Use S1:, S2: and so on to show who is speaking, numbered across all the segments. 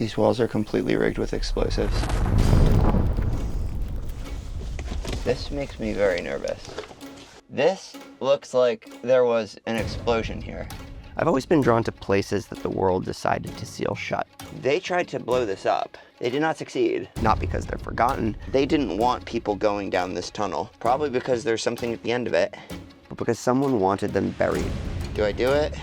S1: These walls are completely rigged with explosives. This makes me very nervous. This looks like there was an explosion here.
S2: I've always been drawn to places that the world decided to seal shut.
S1: They tried to blow this up. They did not succeed.
S2: Not because they're forgotten,
S1: They didn't want people going down this tunnel. Probably because there's something at the end of it.
S2: but because someone wanted them buried.
S1: Do I do it?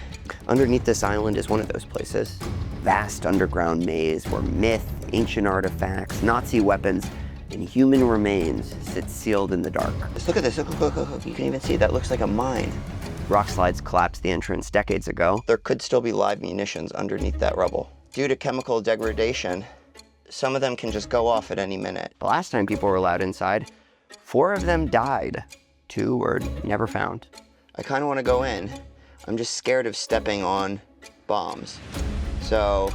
S2: Underneath this island is one of those places. Vast underground maze where myth, ancient artifacts, Nazi weapons, and human remains sit sealed in the dark.
S1: Just look at this. Look. You can even see that looks like a mine.
S2: Rock slides collapsed the entrance decades ago.
S1: There could still be live munitions underneath that rubble. Due to chemical degradation, some of them can just go off at any minute.
S2: The last time people were allowed inside, 4 of them died. 2 were never found.
S1: I kind of want to go in. I'm just scared of stepping on bombs. So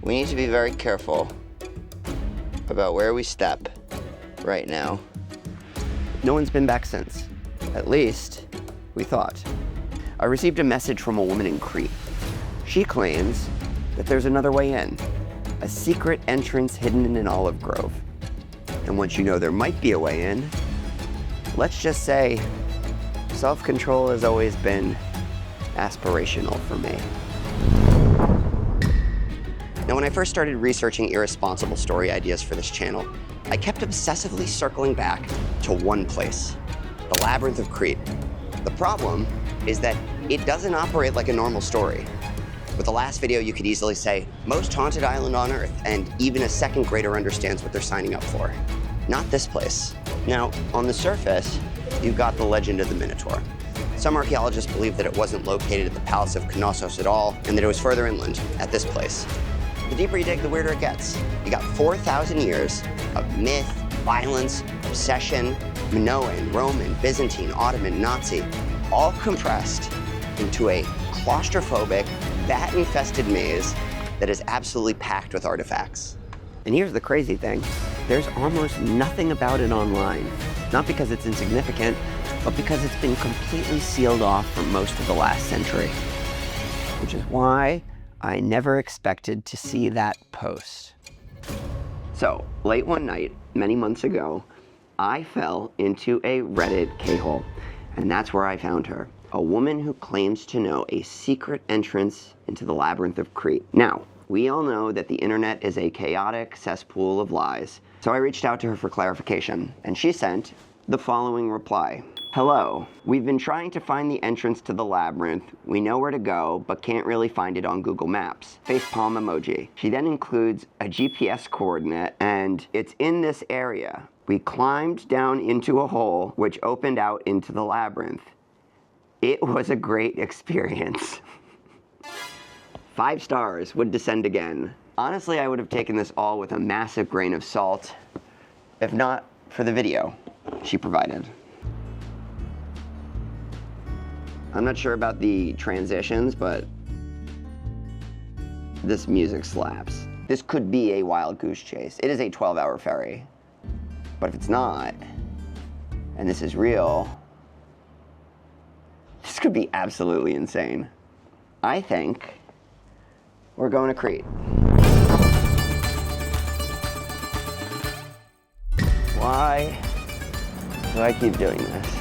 S1: we need to be very careful about where we step right now.
S2: No one's been back since. At least, we thought. I received a message from a woman in Crete. She claims that there's another way in, a secret entrance hidden in an olive grove. And once you know there might be a way in, let's just say self-control has always been aspirational for me. Now, when I first started researching irresponsible story ideas for this channel, I kept obsessively circling back to one place, the Labyrinth of Crete. The problem is that it doesn't operate like a normal story. With the last video, you could easily say, most haunted island on Earth, and even a second grader understands what they're signing up for. Not this place. Now, on the surface, you've got the legend of the Minotaur. Some archaeologists believe that it wasn't located at the Palace of Knossos at all, and that it was further inland, at this place. The deeper you dig, the weirder it gets. You got 4,000 years of myth, violence, obsession, Minoan, Roman, Byzantine, Ottoman, Nazi, all compressed into a claustrophobic, bat-infested maze that is absolutely packed with artifacts. And here's the crazy thing. There's almost nothing about it online. Not because it's insignificant, but because it's been completely sealed off for most of the last century. Which is why I never expected to see that post. So, late one night, many months ago, I fell into a Reddit K-hole, and that's where I found her. A woman who claims to know a secret entrance into the Labyrinth of Crete. Now, we all know that the internet is a chaotic cesspool of lies, so I reached out to her for clarification, and she sent the following reply. Hello, we've been trying to find the entrance to the labyrinth. We know where to go, but can't really find it on Google Maps. Facepalm emoji. She then includes a GPS coordinate, and it's in this area. We climbed down into a hole, which opened out into the labyrinth. It was a great experience. 5 stars, would descend again. Honestly, I would have taken this all with a massive grain of salt, if not for the video she provided. I'm not sure about the transitions, but this music slaps. This could be a wild goose chase. It is a 12-hour ferry. But if it's not, and this is real, this could be absolutely insane. I think we're going to Crete. Why do I keep doing this?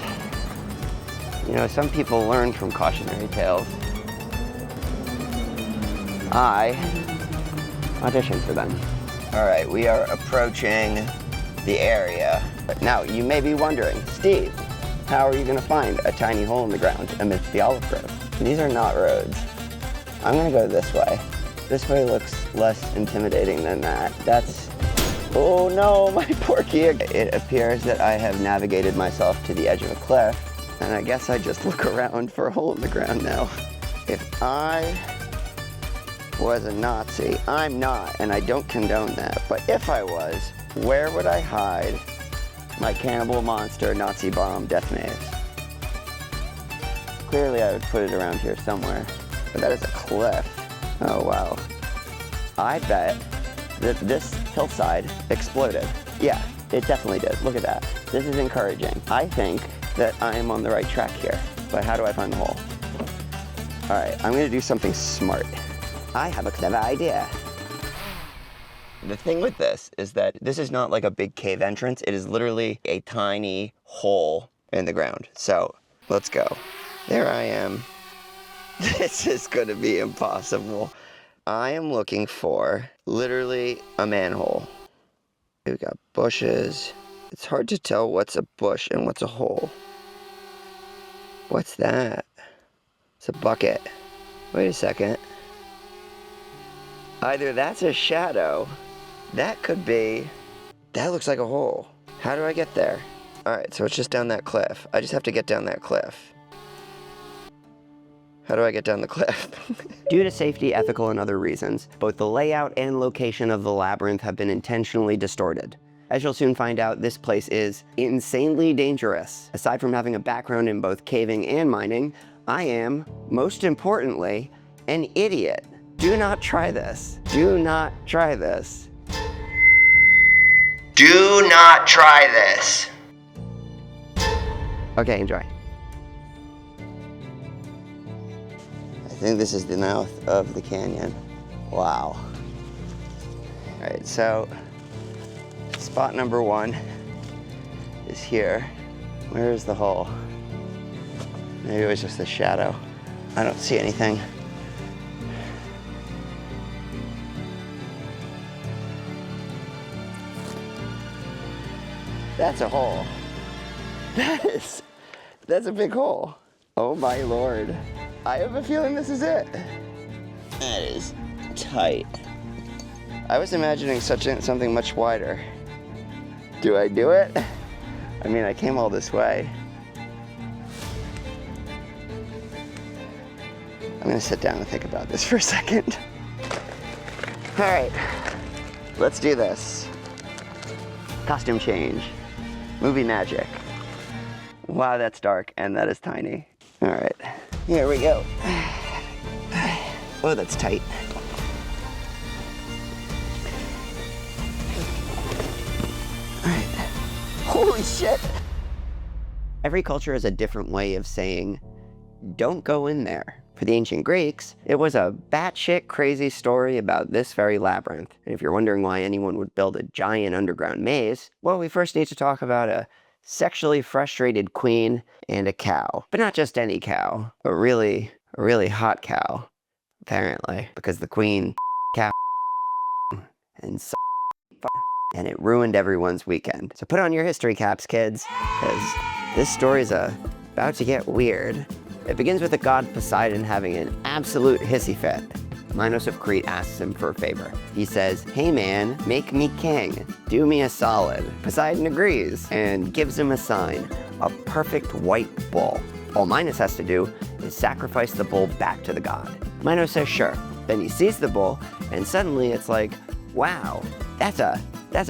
S2: You know, some people learn from cautionary tales. I audition for them. All right, we are approaching the area. But now, you may be wondering, Steve, how are you gonna find a tiny hole in the ground amidst the olive grove? These are not roads. I'm gonna go this way. This way looks less intimidating than that. Oh no, my poor key. It appears that I have navigated myself to the edge of a cliff. And I guess I just look around for a hole in the ground now. If I was a Nazi, I'm not, and I don't condone that, but if I was, where would I hide my cannibal monster Nazi bomb death maze? Clearly I would put it around here somewhere, but that is a cliff. Oh wow. I bet that this hillside exploded. Yeah, it definitely did. Look at that. This is encouraging. I think that I am on the right track here. But how do I find the hole? All right, I'm gonna do something smart. I have a clever idea.
S1: The thing with this is that this is not like a big cave entrance. It is literally a tiny hole in the ground. So let's go. There I am. This is gonna be impossible. I am looking for literally a manhole. We've got bushes. It's hard to tell what's a bush and what's a hole. What's that? It's a bucket. Wait a second. Either that's a shadow. That could be. That looks like a hole. How do I get there? Alright, so it's just down that cliff. I just have to get down that cliff. How do I get down the cliff? Due to safety, ethical, and other reasons, both the layout and location of the labyrinth have been intentionally distorted. As you'll soon find out, this place is insanely dangerous. Aside from having a background in both caving and mining, I am, most importantly, an idiot. Do not try this. Do not try this. Do not try this. Okay, enjoy. I think this is the mouth of the canyon. Wow. All right, so spot number 1 is here. Where is the hole? Maybe it was just a shadow. I don't see anything. That's a hole. That's a big hole. Oh my Lord. I have a feeling this is it. That is tight. I was imagining something much wider. Do I do it? I mean, I came all this way. I'm gonna sit down and think about this for a second. All right, let's do this. Costume change. Movie magic. Wow, that's dark and that is tiny. All right, here we go. Oh, that's tight. All right. Holy shit. Every culture has a different way of saying, don't go in there. For the ancient Greeks, it was a batshit crazy story about this very labyrinth. And if you're wondering why anyone would build a giant underground maze, well, we first need to talk about a sexually frustrated queen and a cow. But not just any cow, a really hot cow, apparently. Because the queen cow and it ruined everyone's weekend. So put on your history caps, kids, because this story's about to get weird. It begins with the god Poseidon having an absolute hissy fit. Minos of Crete asks him for a favor. He says, hey man, make me king. Do me a solid. Poseidon agrees and gives him a sign, a perfect white bull. All Minos has to do is sacrifice the bull back to the god. Minos says sure. Then he sees the bull and suddenly it's like, wow, that's a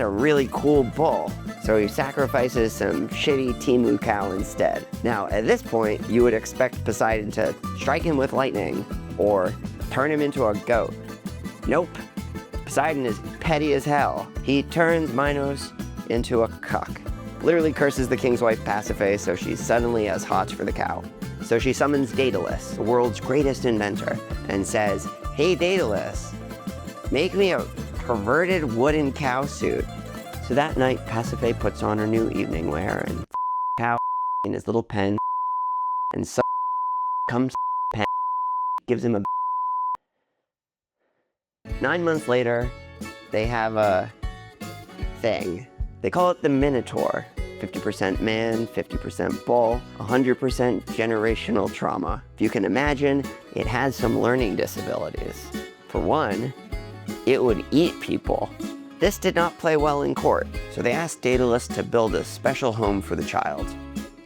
S1: really cool bull. So he sacrifices some shitty Timu cow instead. Now, at this point, you would expect Poseidon to strike him with lightning or turn him into a goat. Nope. Poseidon is petty as hell. He turns Minos into a cuck. Literally curses the king's wife Pasiphae so she suddenly has hots for the cow. So she summons Daedalus, the world's greatest inventor, and says, hey Daedalus, make me a perverted wooden cow suit. So that night, Pasiphae puts on her new evening wear and cow in his little pen, and some comes pen, gives him a 9 months later, they have a thing. They call it the Minotaur. 50% man, 50% bull, 100% generational trauma. If you can imagine, it has some learning disabilities. For one, it would eat people. This did not play well in court, so they asked Daedalus to build a special home for the child,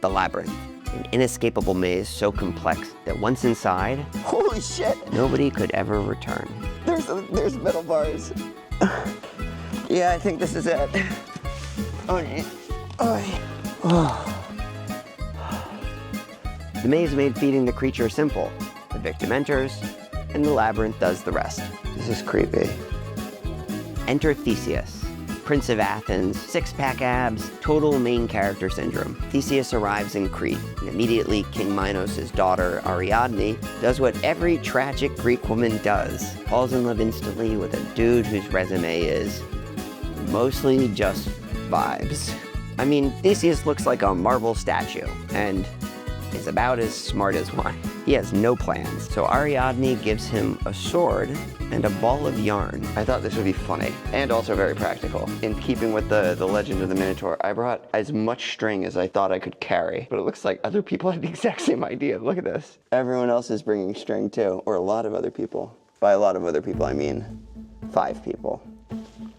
S1: the Labyrinth, an inescapable maze so complex that once inside, holy shit, nobody could ever return. There's metal bars. Yeah, I think this is it. The maze made feeding the creature simple. The victim enters, and the labyrinth does the rest. This is creepy. Enter Theseus, Prince of Athens, six-pack abs, total main character syndrome. Theseus arrives in Crete, and immediately King Minos' daughter, Ariadne, does what every tragic Greek woman does. Falls in love instantly with a dude whose resume is
S2: mostly just vibes. I mean, Theseus looks like a marble statue, and is about as smart as one. He has no plans, so Ariadne gives him a sword and a ball of yarn.
S1: I thought this would be funny, and also very practical. In keeping with the legend of the Minotaur, I brought as much string as I thought I could carry, but it looks like other people had the exact same idea. Look at this. Everyone else is bringing string too, or a lot of other people. By a lot of other people, I mean 5 people.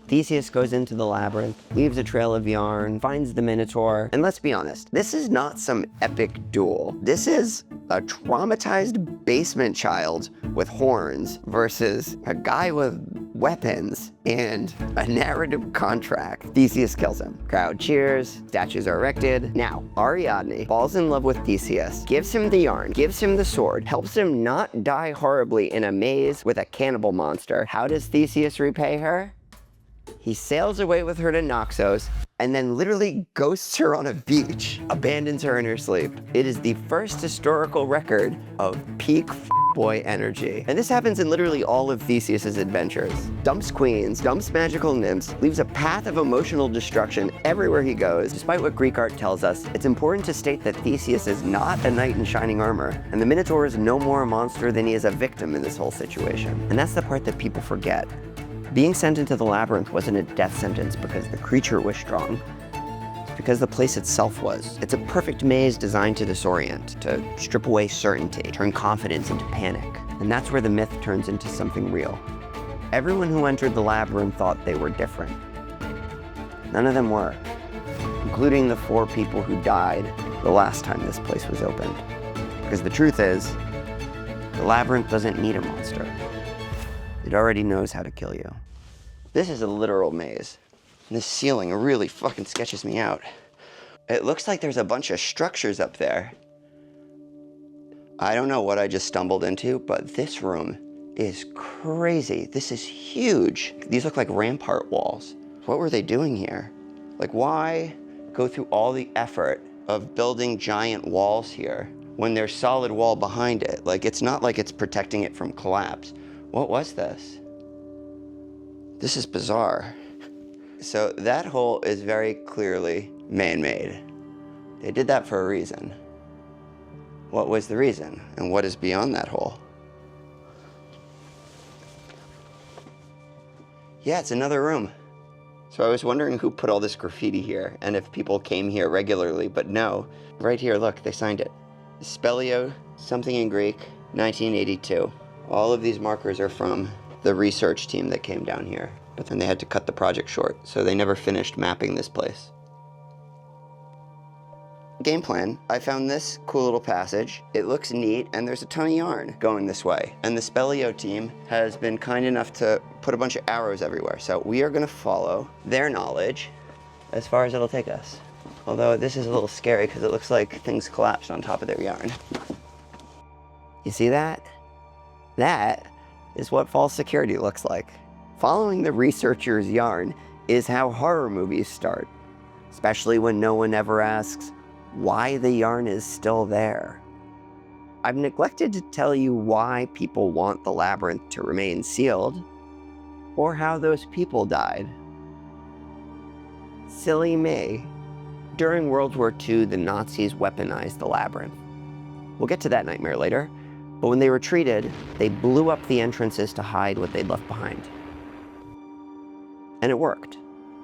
S2: Theseus goes into the labyrinth, leaves a trail of yarn, finds the Minotaur, and let's be honest, this is not some epic duel. This is a traumatized basement child with horns versus a guy with weapons and a narrative contract. Theseus kills him. Crowd cheers, statues are erected. Now, Ariadne falls in love with Theseus, gives him the yarn, gives him the sword, helps him not die horribly in a maze with a cannibal monster. How does Theseus repay her? He sails away with her to Knossos and then literally ghosts her on a beach, abandons her in her sleep. It is the first historical record of peak boy energy. And this happens in literally all of Theseus's adventures. Dumps queens, dumps magical nymphs, leaves a path of emotional destruction everywhere he goes. Despite what Greek art tells us, it's important to state that Theseus is not a knight in shining armor, and the Minotaur is no more a monster than he is a victim in this whole situation. And that's the part that people forget. Being sent into the labyrinth wasn't a death sentence because the creature was strong. It's because the place itself was. It's a perfect maze designed to disorient, to strip away certainty, turn confidence into panic. And that's where the myth turns into something real. Everyone who entered the labyrinth thought they were different. None of them were, including the 4 people who died the last time this place was opened. Because the truth is, the labyrinth doesn't need a monster. It already knows how to kill you.
S1: This is a literal maze. And this ceiling really fucking sketches me out. It looks like there's a bunch of structures up there. I don't know what I just stumbled into, but this room is crazy. This is huge. These look like rampart walls. What were they doing here? Like, why go through all the effort of building giant walls here when there's solid wall behind it? Like, it's not like it's protecting it from collapse. What was this? This is bizarre. So that hole is very clearly man-made. They did that for a reason. What was the reason? And what is beyond that hole? Yeah, it's another room. So I was wondering who put all this graffiti here and if people came here regularly, but no. Right here, look, they signed it. Speleo, something in Greek, 1982. All of these markers are from the research team that came down here, but then they had to cut the project short, so they never finished mapping this place. Game plan, I found this cool little passage. It looks neat, and there's a ton of yarn going this way. And the Speleo team has been kind enough to put a bunch of arrows everywhere, so we are gonna follow their knowledge as far as it'll take us. Although this is a little scary because it looks like things collapsed on top of their yarn. You see that? That is what false security looks like. Following the researcher's yarn is how horror movies start, especially when no one ever asks why the yarn is still there. I've neglected to tell you why people want the labyrinth to remain sealed, or how those people died. Silly me. During World War II, the Nazis weaponized the labyrinth. We'll get to that nightmare later. But when they retreated, they blew up the entrances to hide what they'd left behind. And it worked.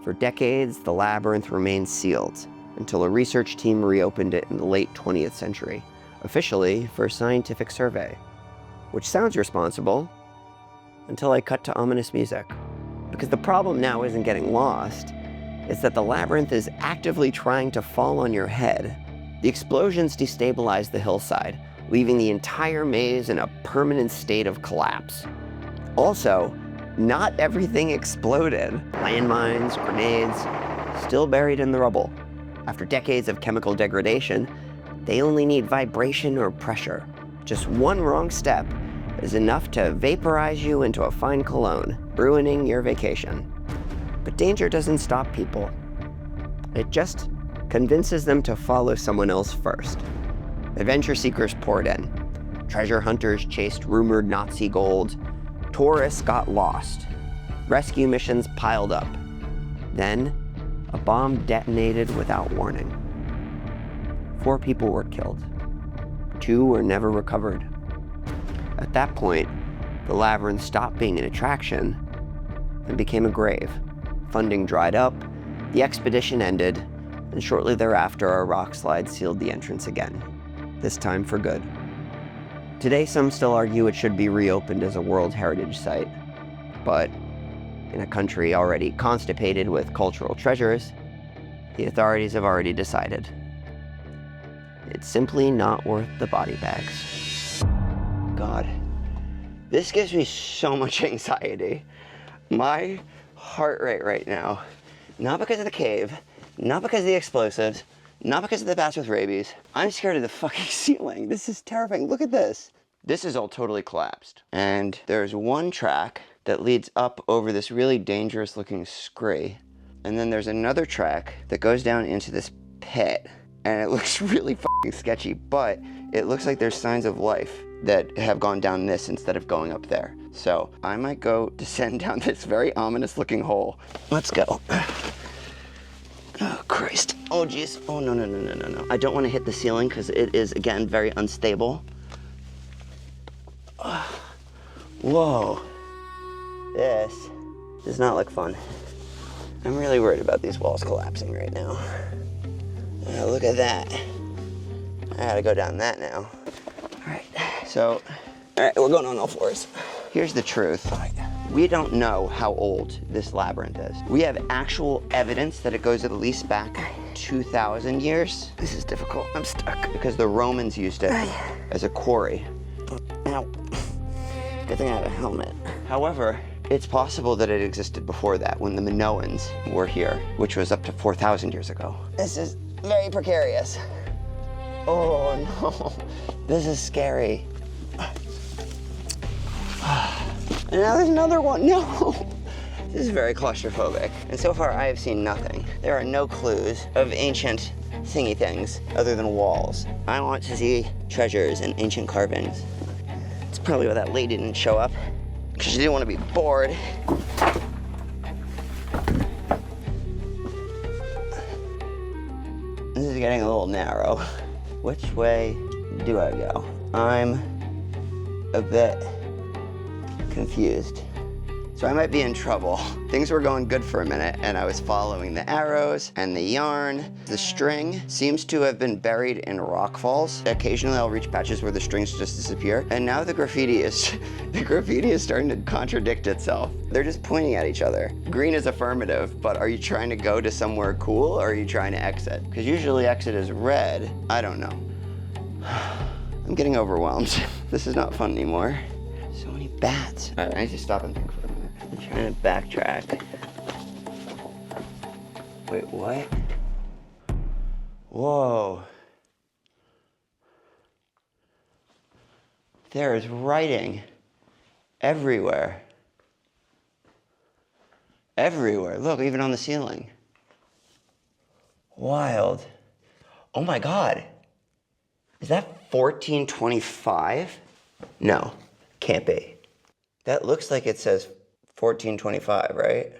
S1: For decades, the labyrinth remained sealed until a research team reopened it in the late 20th century, officially for scientific survey. Which sounds responsible, until I cut to ominous music. Because the problem now isn't getting lost, it's that the labyrinth is actively trying to fall on your head. The explosions destabilize the hillside, leaving the entire maze in a permanent state of collapse. Also, not everything exploded. Landmines, grenades, still buried in the rubble. After decades of chemical degradation, they only need vibration or pressure. Just one wrong step is enough to vaporize you into a fine cologne, ruining your vacation. But danger doesn't stop people. It just convinces them to follow someone else first. Adventure seekers poured in. Treasure hunters chased rumored Nazi gold. Tourists got lost. Rescue missions piled up.
S2: Then, a bomb detonated without warning. 4 people were killed. 2 were never recovered. At that point, the labyrinth stopped being an attraction and became a grave. Funding dried up, the expedition ended, and shortly thereafter, a rock slide sealed the entrance again, this time for good. Today, some still argue it should be reopened as a World Heritage Site, but in a country already constipated with cultural treasures, the authorities have already decided. It's simply not worth the body bags.
S1: God, this gives me so much anxiety. My heart rate right now, not because of the cave, not because of the explosives, not because of the bats with rabies. I'm scared of the fucking ceiling. This is terrifying. Look at this. This is all totally collapsed. And there's one track that leads up over this really dangerous looking scree. And then there's another track that goes down into this pit. And it looks really fucking sketchy, but it looks like there's signs of life that have gone down this instead of going up there. So I might go descend down this very ominous looking hole. Let's go. Oh, Christ. Oh, geez. Oh, no, no, no, no, no, no. I don't want to hit the ceiling because it is, again, very unstable. Whoa. This does not look fun. I'm really worried about these walls collapsing right now. Look at that. I gotta go down that now. All right, so, all right, we're going on all fours. Here's the truth. We don't know how old this labyrinth is. We have actual evidence that it goes at least back 2,000 years. This is difficult, I'm stuck. Because the Romans used it as a quarry. Ow. Good thing I have a helmet. However, it's possible that it existed before that, when the Minoans were here, which was up to 4,000 years ago. This is very precarious. Oh no, this is scary. And now there's another one, no! This is very claustrophobic. And so far I have seen nothing. There are no clues of ancient thingy things other than walls. I want to see treasures and ancient carvings. It's probably why that lady didn't show up, because she didn't want to be bored. This is getting a little narrow. Which way do I go? I'm a bit confused. So I might be in trouble. Things were going good for a minute, and I was following the arrows and the yarn. The string seems to have been buried in rock falls. Occasionally I'll reach patches where the strings just disappear. And now the graffiti is starting to contradict itself. They're just pointing at each other. Green is affirmative, but are you trying to go to somewhere cool, or are you trying to exit? Because usually exit is red. I don't know. I'm getting overwhelmed. This is not fun anymore. So many bats. All right, I need to stop and think for a minute. I'm trying to backtrack. Wait, what? Whoa. There is writing everywhere. Everywhere. Look, even on the ceiling. Wild. Oh my God. Is that 1425? No, can't be. That looks like it says 1425, right?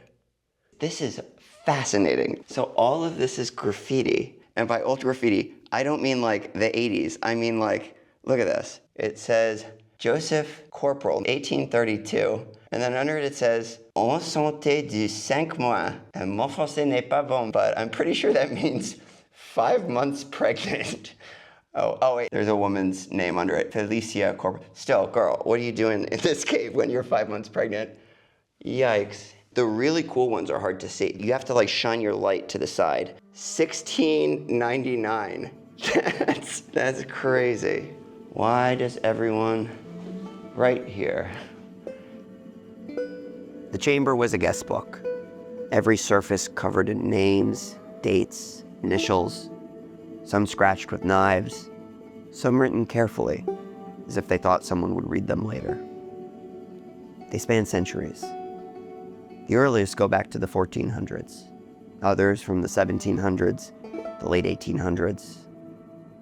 S1: This is fascinating. So all of this is graffiti. And by old graffiti, I don't mean like the 80s. I mean like, look at this. It says Joseph Corporal, 1832. And then under it, it says, En santé du 5 mois. And mon français n'est pas bon, but I'm pretty sure that means 5 months pregnant. Oh wait, there's a woman's name under it, Felicia Corporal. Still, girl, what are you doing in this cave when you're 5 months pregnant? Yikes. The really cool ones are hard to see. You have to like shine your light to the side. 1699. That's crazy. Why does everyone write here?
S2: The chamber was a guest book. Every surface covered in names, dates, initials, some scratched with knives, some written carefully, as if they thought someone would read them later. They span centuries. The earliest go back to the 1400s, others from the 1700s, the late 1800s.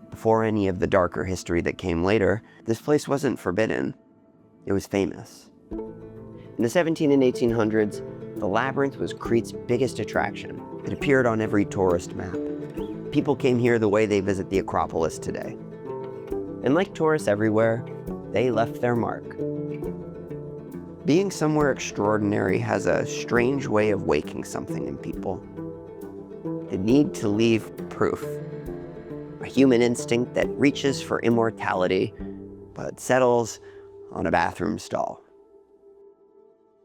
S2: Before any of the darker history that came later, this place wasn't forbidden, it was famous. In the 17 and 1800s, The labyrinth was Crete's biggest attraction. It appeared on every tourist map. People came here the way they visit the Acropolis today. And like tourists everywhere, they left their mark. Being somewhere extraordinary has a strange way of waking something in people. The need to leave proof. A human instinct that reaches for immortality, but settles on a bathroom stall.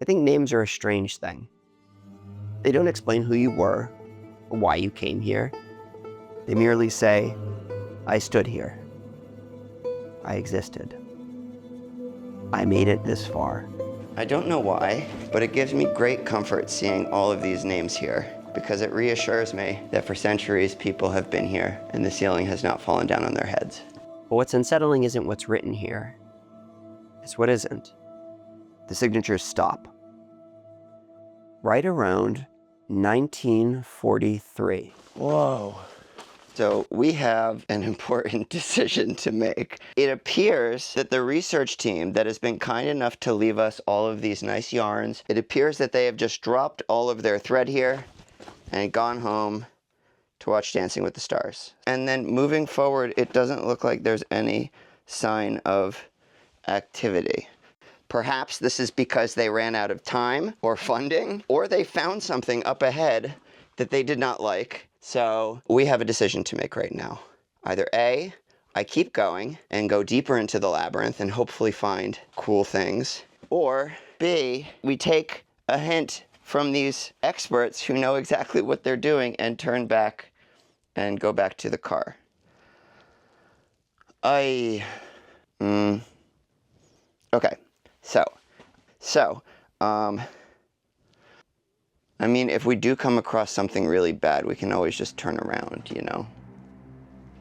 S2: I think names are a strange thing. They don't explain who you were or why you came here. They merely say, I stood here. I existed. I made it this far.
S1: I don't know why, but it gives me great comfort seeing all of these names here, because it reassures me that for centuries people have been here and the ceiling has not fallen down on their heads.
S2: But what's unsettling isn't what's written here. It's what isn't. The signatures stop. Right around 1943.
S1: Whoa. So we have an important decision to make. It appears that the research team that has been kind enough to leave us all of these nice yarns, it appears that they have just dropped all of their thread here and gone home to watch Dancing with the Stars. And then moving forward, it doesn't look like there's any sign of activity. Perhaps this is because they ran out of time or funding, or they found something up ahead that they did not like. So we have a decision to make right now. Either A, I keep going and go deeper into the labyrinth and hopefully find cool things, or B, we take a hint from these experts who know exactly what they're doing and turn back and go back to the car. Okay. So, I mean, if we do come across something really bad, we can always just turn around, you know?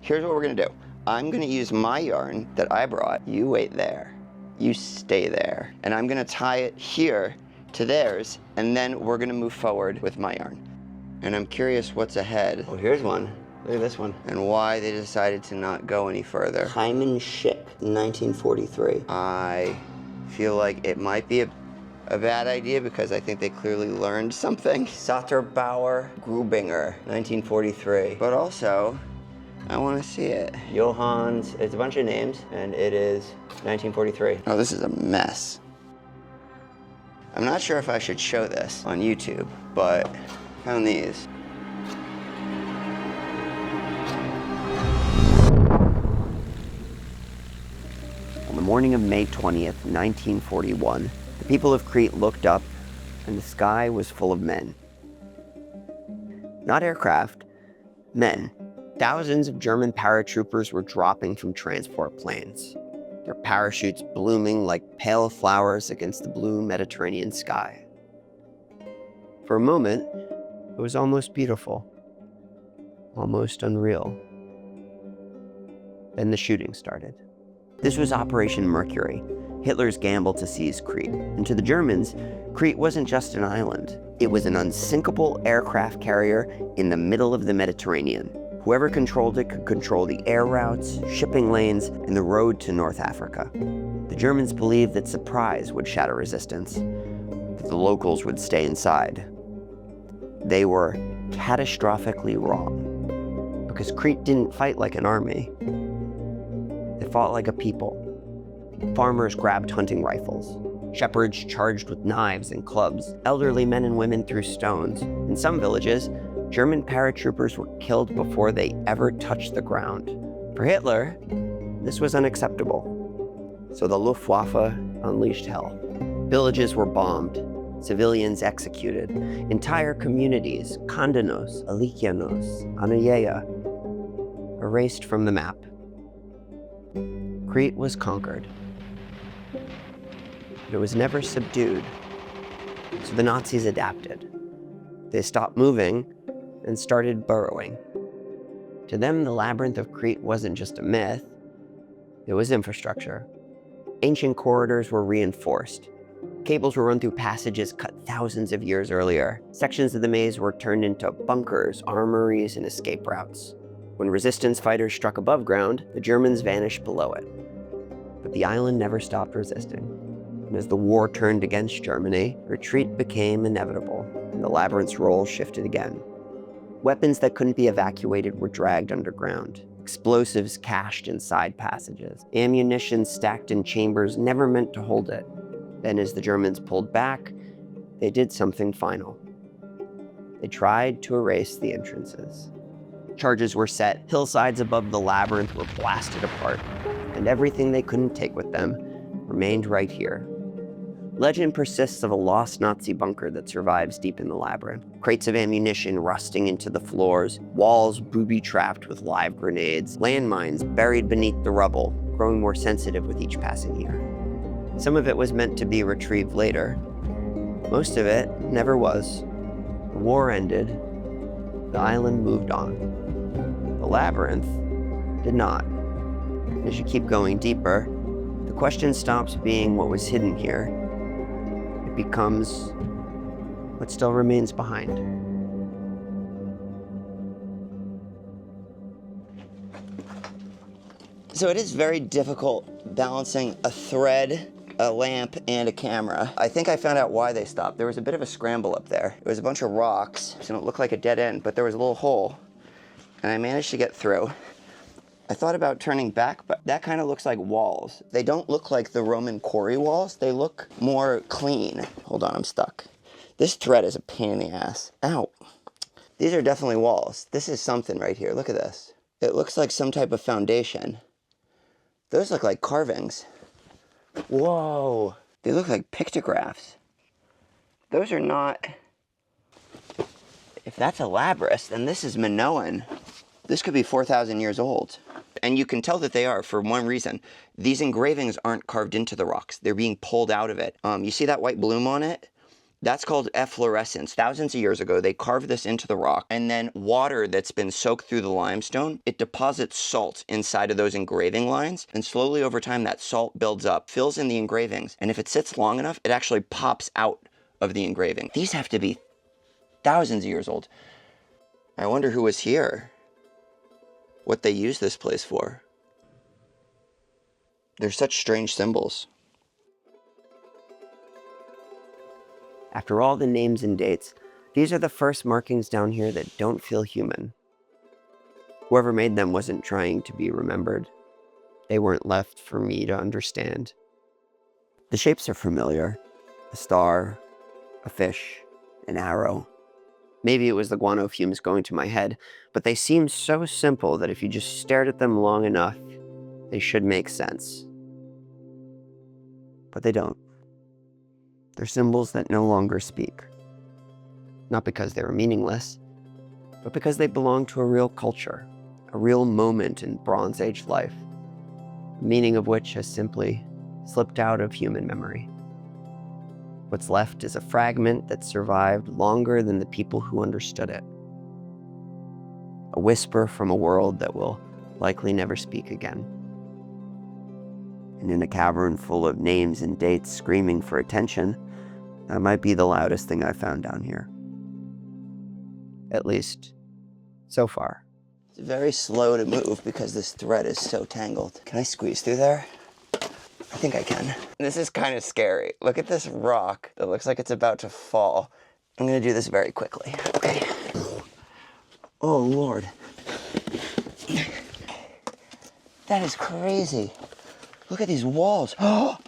S1: Here's what we're gonna do. I'm gonna use my yarn that I brought. You wait there. You stay there. And I'm gonna tie it here to theirs, and then we're gonna move forward with my yarn. And I'm curious what's ahead. Oh, here's one. Look at this one. And why they decided to not go any further. Hyman Ship, 1943. I feel like it might be a bad idea because I think they clearly learned something. Satterbauer Grubinger, 1943. But also, I want to see it. Johans, it's a bunch of names, and it is 1943. Oh, this is a mess. I'm not sure if I should show this on YouTube, but I found these.
S2: On the morning of May 20th, 1941, the people of Crete looked up, and the sky was full of men. Not aircraft, men. Thousands of German paratroopers were dropping from transport planes, their parachutes blooming like pale flowers against the blue Mediterranean sky. For a moment, it was almost beautiful, almost unreal. Then the shooting started. This was Operation Mercury, Hitler's gamble to seize Crete. And to the Germans, Crete wasn't just an island. It was an unsinkable aircraft carrier in the middle of the Mediterranean. Whoever controlled it could control the air routes, shipping lanes, and the road to North Africa. The Germans believed that surprise would shatter resistance, that the locals would stay inside. They were catastrophically wrong, because Crete didn't fight like an army. They fought like a people. Farmers grabbed hunting rifles. Shepherds charged with knives and clubs. Elderly men and women threw stones. In some villages, German paratroopers were killed before they ever touched the ground. For Hitler, this was unacceptable. So the Luftwaffe unleashed hell. Villages were bombed, civilians executed. Entire communities, Kondanos, Alikianos, Anayeya, erased from the map. Crete was conquered. But it was never subdued. So the Nazis adapted. They stopped moving and started burrowing. To them, the Labyrinth of Crete wasn't just a myth, it was infrastructure. Ancient corridors were reinforced. Cables were run through passages cut thousands of years earlier. Sections of the maze were turned into bunkers, armories, and escape routes. When resistance fighters struck above ground, the Germans vanished below it. But the island never stopped resisting. And as the war turned against Germany, retreat became inevitable, and the labyrinth's role shifted again. Weapons that couldn't be evacuated were dragged underground. Explosives cached in side passages. Ammunition stacked in chambers never meant to hold it. Then as the Germans pulled back, they did something final. They tried to erase the entrances. Charges were set, hillsides above the labyrinth were blasted apart, and everything they couldn't take with them remained right here. Legend persists of a lost Nazi bunker that survives deep in the labyrinth. Crates of ammunition rusting into the floors, walls booby-trapped with live grenades, landmines buried beneath the rubble, growing more sensitive with each passing year. Some of it was meant to be retrieved later. Most of it never was. The war ended. The island moved on. The labyrinth did not. As you keep going deeper, the question stops being what was hidden here. It becomes what still remains behind.
S1: So it is very difficult balancing a thread, a lamp, and a camera. I think I found out why they stopped. There was a bit of a scramble up there. It was a bunch of rocks, so it looked like a dead end, but there was a little hole, and I managed to get through. I thought about turning back, but that kind of looks like walls. They don't look like the Roman quarry walls. They look more clean. Hold on, I'm stuck. This thread is a pain in the ass. Ow. These are definitely walls. This is something right here. Look at this. It looks like some type of foundation. Those look like carvings. Whoa. They look like pictographs. Those are not... If that's a labrys, then this is Minoan. This could be 4,000 years old. And you can tell that they are for one reason. These engravings aren't carved into the rocks. They're being pulled out of it. You see that white bloom on it? That's called efflorescence. Thousands of years ago, they carved this into the rock, and then water that's been soaked through the limestone, it deposits salt inside of those engraving lines, and slowly over time that salt builds up, fills in the engravings, and if it sits long enough, it actually pops out of the engraving. These have to be thousands of years old. I wonder who was here. What they use this place for. They're such strange symbols.
S2: After all the names and dates, these are the first markings down here that don't feel human. Whoever made them wasn't trying to be remembered. They weren't left for me to understand. The shapes are familiar. A star, a fish, an arrow. Maybe it was the guano fumes going to my head, but they seem so simple that if you just stared at them long enough, they should make sense. But they don't. They're symbols that no longer speak. Not because they were meaningless, but because they belong to a real culture, a real moment in Bronze Age life, the meaning of which has simply slipped out of human memory. What's left is a fragment that survived longer than the people who understood it. A whisper from a world that will likely never speak again. And in a cavern full of names and dates screaming for attention, that might be the loudest thing I've found down here. At least, so far.
S1: It's very slow to move because this thread is so tangled. Can I squeeze through there? I think I can. This is kind of scary. Look at this rock that looks like it's about to fall. I'm gonna do this very quickly, okay? Oh, Lord. That is crazy. Look at these walls. Oh,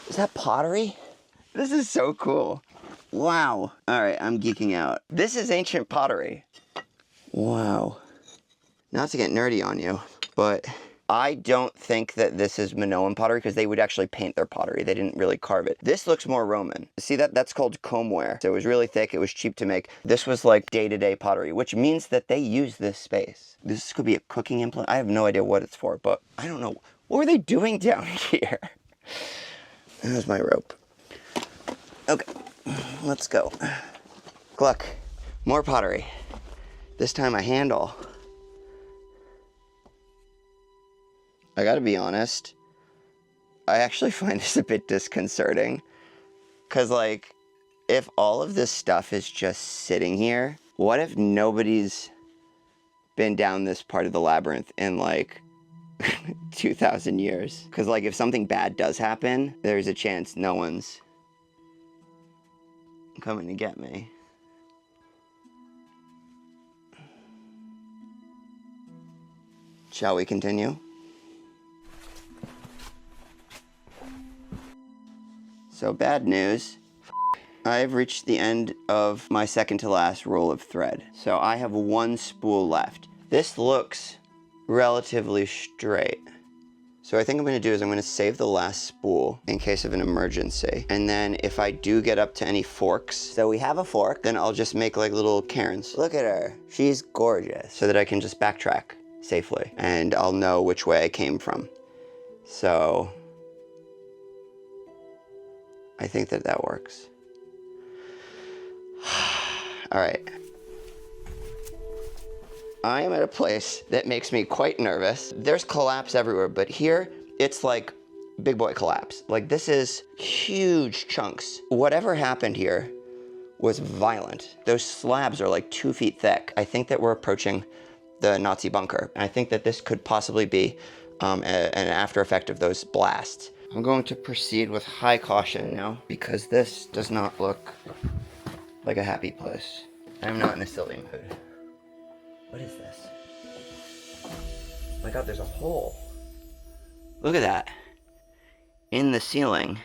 S1: is that pottery? This is so cool. Wow. All right, I'm geeking out. This is ancient pottery. Wow. Not to get nerdy on you, but I don't think that this is Minoan pottery because they would actually paint their pottery. They didn't really carve it. This looks more Roman. See that? That's called combware. So it was really thick. It was cheap to make. This was like day-to-day pottery, which means that they use this space. This could be a cooking implement. I have no idea what it's for, but I don't know. What were they doing down here? There's my rope. Okay, let's go. Look, more pottery. This time a handle. I gotta be honest, I actually find this a bit disconcerting. Cause like, if all of this stuff is just sitting here, what if nobody's been down this part of the labyrinth in like
S2: 2,000 years. Because, like, if something bad does happen, there's a chance no one's coming to get me. Shall we continue? So, bad news. I've reached the end of my second to last roll of thread. So I have one spool left. This looks relatively straight. So I think I'm gonna do is I'm gonna save the last spool in case of an emergency. And then if I do get up to any forks, so we have a fork, then I'll just make like little cairns. Look at her, she's gorgeous. So that I can just backtrack safely and I'll know which way I came from. So I think that that works. All right. I am at a place that makes me quite nervous. There's collapse everywhere, but here it's like big boy collapse. Like this is huge chunks. Whatever happened here was violent. Those slabs are like 2 feet thick. I think that we're approaching the Nazi bunker. And I think that this could possibly be an after effect of those blasts. I'm going to proceed with high caution now because this does not look like a happy place. I'm not in a silly mood. What is this? Oh my God, there's a hole. Look at that. In the ceiling.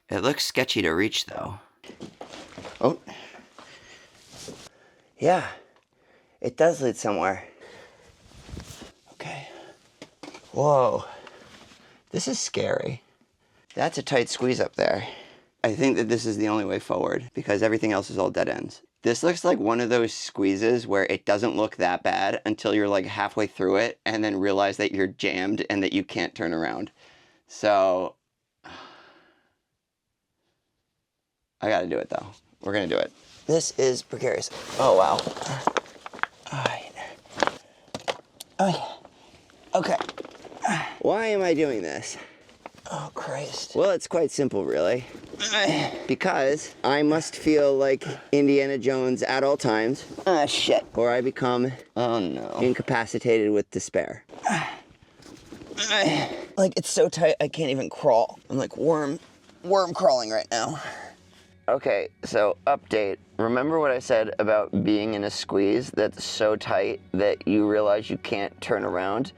S2: It looks sketchy to reach though. Oh. Yeah, it does lead somewhere. Okay. Whoa. This is scary. That's a tight squeeze up there. I think that this is the only way forward because everything else is all dead ends. This looks like one of those squeezes where it doesn't look that bad until you're like halfway through it and then realize that you're jammed and that you can't turn around. So I gotta do it though. We're gonna do it. This is precarious. Oh wow. All right. Oh, yeah. Okay. Why am I doing this? Oh, Christ. Well, it's quite simple, really. Because I must feel like Indiana Jones at all times. Ah, shit. Or I become, oh no, incapacitated with despair. Like, it's so tight, I can't even crawl. I'm like worm crawling right now. Okay, so update. Remember what I said about being in a squeeze that's so tight that you realize you can't turn around?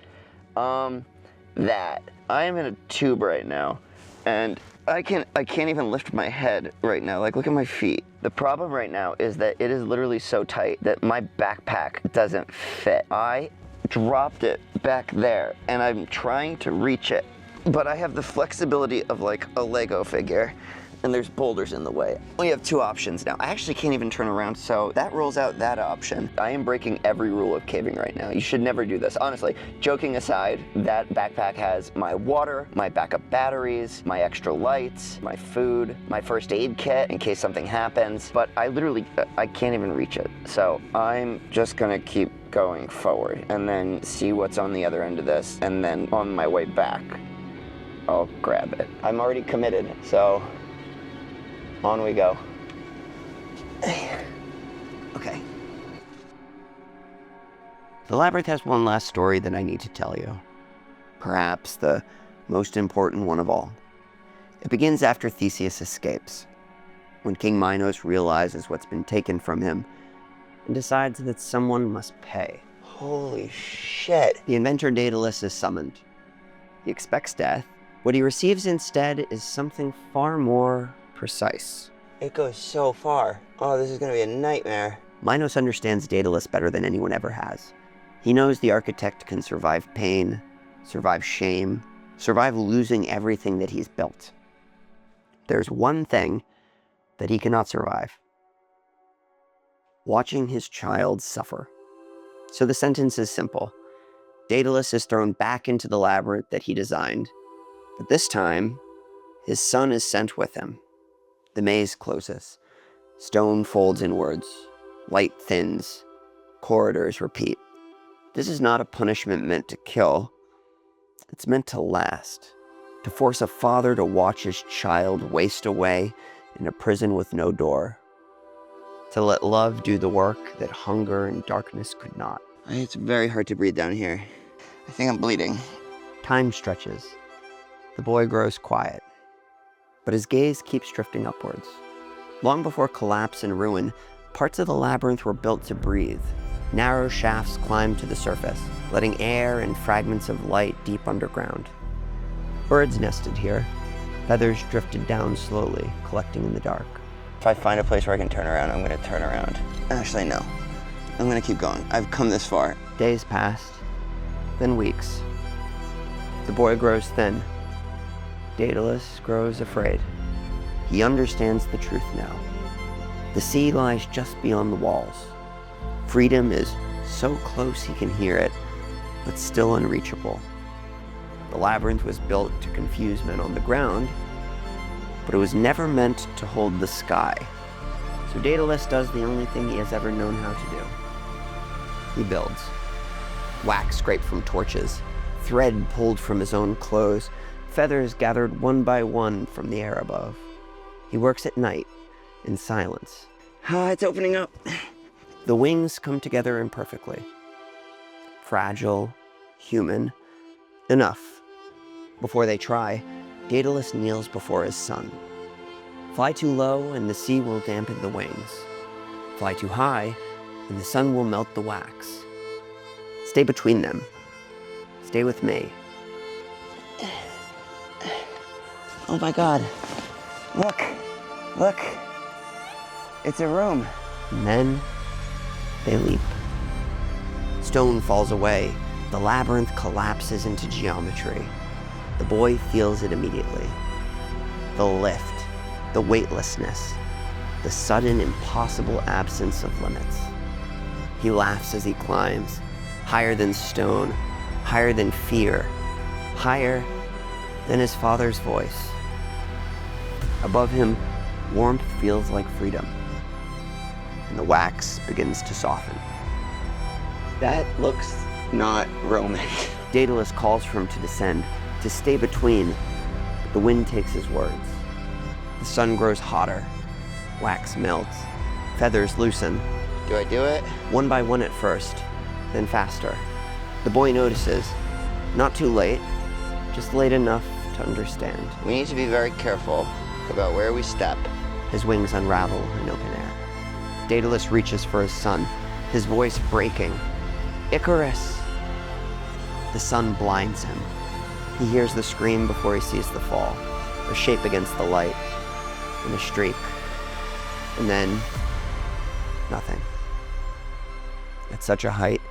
S2: That. I am in a tube right now, and I can't even lift my head right now. Like, look at my feet. The problem right now is that it is literally so tight that my backpack doesn't fit. I dropped it back there, and I'm trying to reach it, but I have the flexibility of like a Lego figure, and there's boulders in the way. We have two options now. I actually can't even turn around, so that rules out that option. I am breaking every rule of caving right now. You should never do this. Honestly, joking aside, that backpack has my water, my backup batteries, my extra lights, my food, my first aid kit in case something happens, but I can't even reach it. So I'm just gonna keep going forward and then see what's on the other end of this, and then on my way back, I'll grab it. I'm already committed, so on we go. Okay. The Labyrinth has one last story that I need to tell you. Perhaps the most important one of all. It begins after Theseus escapes, when King Minos realizes what's been taken from him and decides that someone must pay. Holy shit. The inventor Daedalus is summoned. He expects death. What he receives instead is something far more precise. It goes so far. Oh, this is gonna be a nightmare. Minos understands Daedalus better than anyone ever has. He knows the architect can survive pain, survive shame, survive losing everything that he's built. There's one thing that he cannot survive: watching his child suffer. So the sentence is simple. Daedalus is thrown back into the labyrinth that he designed, but this time, his son is sent with him. The maze closes. Stone folds inwards. Light thins. Corridors repeat. This is not a punishment meant to kill. It's meant to last. To force a father to watch his child waste away in a prison with no door. To let love do the work that hunger and darkness could not. It's very hard to breathe down here.
S1: I think I'm bleeding.
S2: Time stretches. The boy grows quiet, but his gaze keeps drifting upwards. Long before collapse and ruin, parts of the labyrinth were built to breathe. Narrow shafts climbed to the surface, letting air and fragments of light deep underground. Birds nested here. Feathers drifted down slowly, collecting in the dark.
S1: If I find a place where I can turn around, I'm gonna turn around. Actually, no. I'm gonna keep going. I've come this far.
S2: Days passed, then weeks. The boy grows thin. Daedalus grows afraid. He understands the truth now. The sea lies just beyond the walls. Freedom is so close he can hear it, but still unreachable. The labyrinth was built to confuse men on the ground, but it was never meant to hold the sky. So Daedalus does the only thing he has ever known how to do. He builds. Wax scraped from torches, thread pulled from his own clothes, feathers gathered one by one from the air above. He works at night, in silence.
S1: It's opening up.
S2: The wings come together imperfectly. Fragile, human, enough. Before they try, Daedalus kneels before his son. Fly too low and the sea will dampen the wings. Fly too high and the sun will melt the wax. Stay between them. Stay with me.
S1: Oh my God. Look. It's a room.
S2: And then they leap. Stone falls away. The labyrinth collapses into geometry. The boy feels it immediately. The lift, the weightlessness, the sudden impossible absence of limits. He laughs as he climbs, higher than stone, higher than fear, higher than his father's voice. Above him, warmth feels like freedom, and the wax begins to soften.
S1: That looks not Roman.
S2: Daedalus calls for him to descend, to stay between, but the wind takes his words. The sun grows hotter, wax melts, feathers loosen.
S1: Do I do it?
S2: One by one at first, then faster. The boy notices, not too late, just late enough to understand.
S1: We need to be very careful about where we step.
S2: His wings unravel in open air. Daedalus reaches for his son, his voice breaking. Icarus! The sun blinds him. He hears the scream before he sees the fall, a shape against the light, and a streak. And then, nothing. At such a height,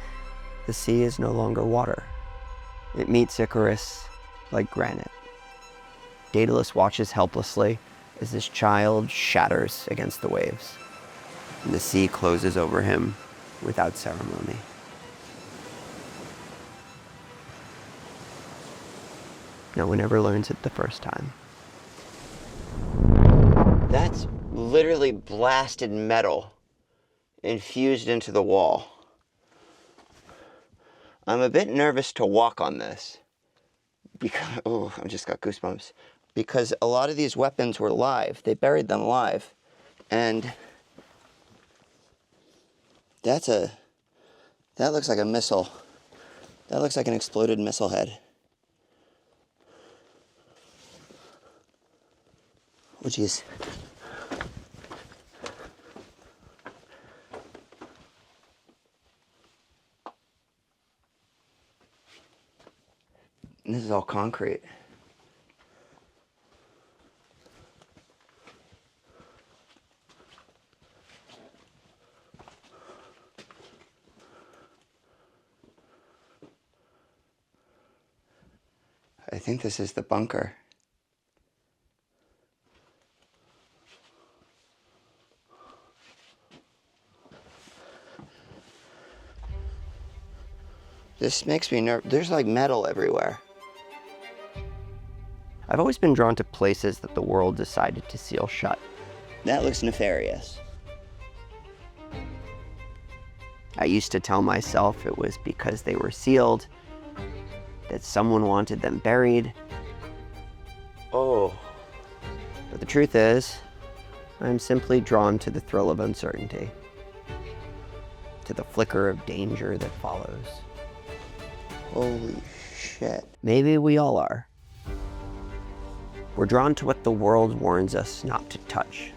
S2: the sea is no longer water. It meets Icarus like granite. Daedalus watches helplessly as his child shatters against the waves, and the sea closes over him without ceremony. No one ever learns it the first time.
S1: That's literally blasted metal infused into the wall. I'm a bit nervous to walk on this because, I just got goosebumps. Because a lot of these weapons were live. They buried them live. And that looks like a missile. That looks like an exploded missile head. Oh, geez. And this is all concrete. I think this is the bunker. This makes me nervous. There's like metal everywhere.
S2: I've always been drawn to places that the world decided to seal shut.
S1: That looks nefarious.
S2: I used to tell myself it was because they were sealed, that someone wanted them buried.
S1: Oh.
S2: But the truth is, I'm simply drawn to the thrill of uncertainty, to the flicker of danger that follows.
S1: Holy shit.
S2: Maybe we all are. We're drawn to what the world warns us not to touch.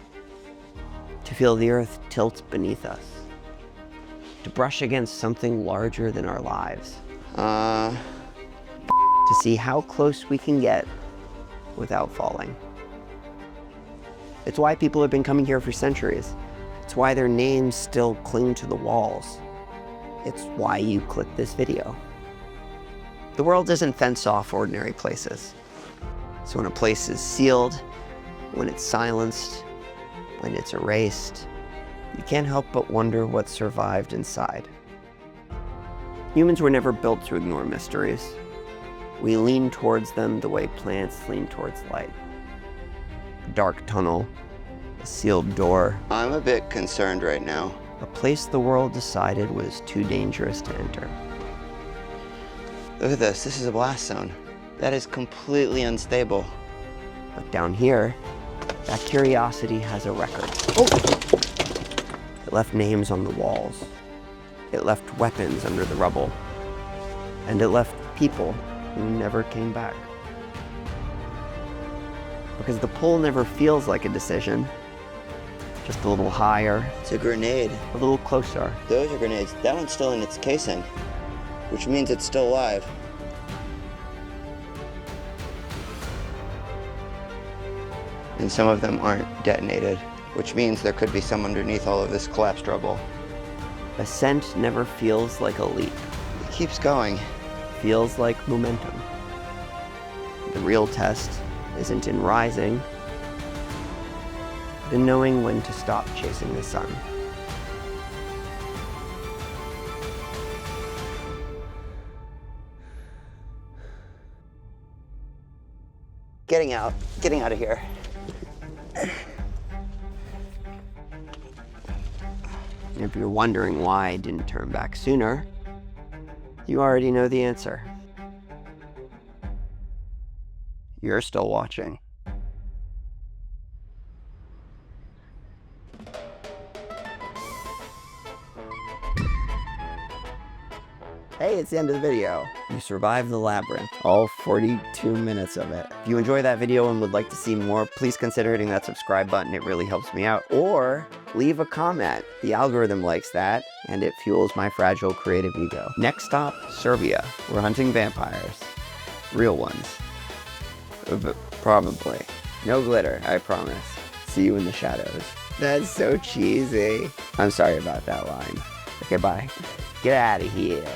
S2: To feel the earth tilt beneath us. To brush against something larger than our lives. To see how close we can get without falling. It's why people have been coming here for centuries. It's why their names still cling to the walls. It's why you click this video. The world doesn't fence off ordinary places. So when a place is sealed, when it's silenced, when it's erased, you can't help but wonder what survived inside. Humans were never built to ignore mysteries. We lean towards them the way plants lean towards light. A dark tunnel, a sealed door.
S1: I'm a bit concerned right now.
S2: A place the world decided was too dangerous to enter.
S1: Look at this. This is a blast zone. That is completely unstable.
S2: But down here, that curiosity has a record. Oh! It left names on the walls. It left weapons under the rubble. And it left people who never came back. Because the pull never feels like a decision. Just a little higher.
S1: It's a grenade.
S2: A little closer.
S1: Those are grenades. That one's still in its casing, which means it's still alive. And some of them aren't detonated, which means there could be some underneath all of this collapsed rubble.
S2: Ascent never feels like a leap.
S1: It keeps going.
S2: Feels like momentum. The real test isn't in rising, but in knowing when to stop chasing the sun.
S1: Getting out of here.
S2: If you're wondering why I didn't turn back sooner, you already know the answer. You're still watching. Hey, it's the end of the video. You survived the labyrinth, all 42 minutes of it. If you enjoyed that video and would like to see more, please consider hitting that subscribe button. It really helps me out. Or leave a comment. The algorithm likes that, and it fuels my fragile creative ego. Next stop, Serbia. We're hunting vampires. Real ones. Probably. No glitter, I promise. See you in the shadows. That's so cheesy. I'm sorry about that line. Okay, bye. Get out of here.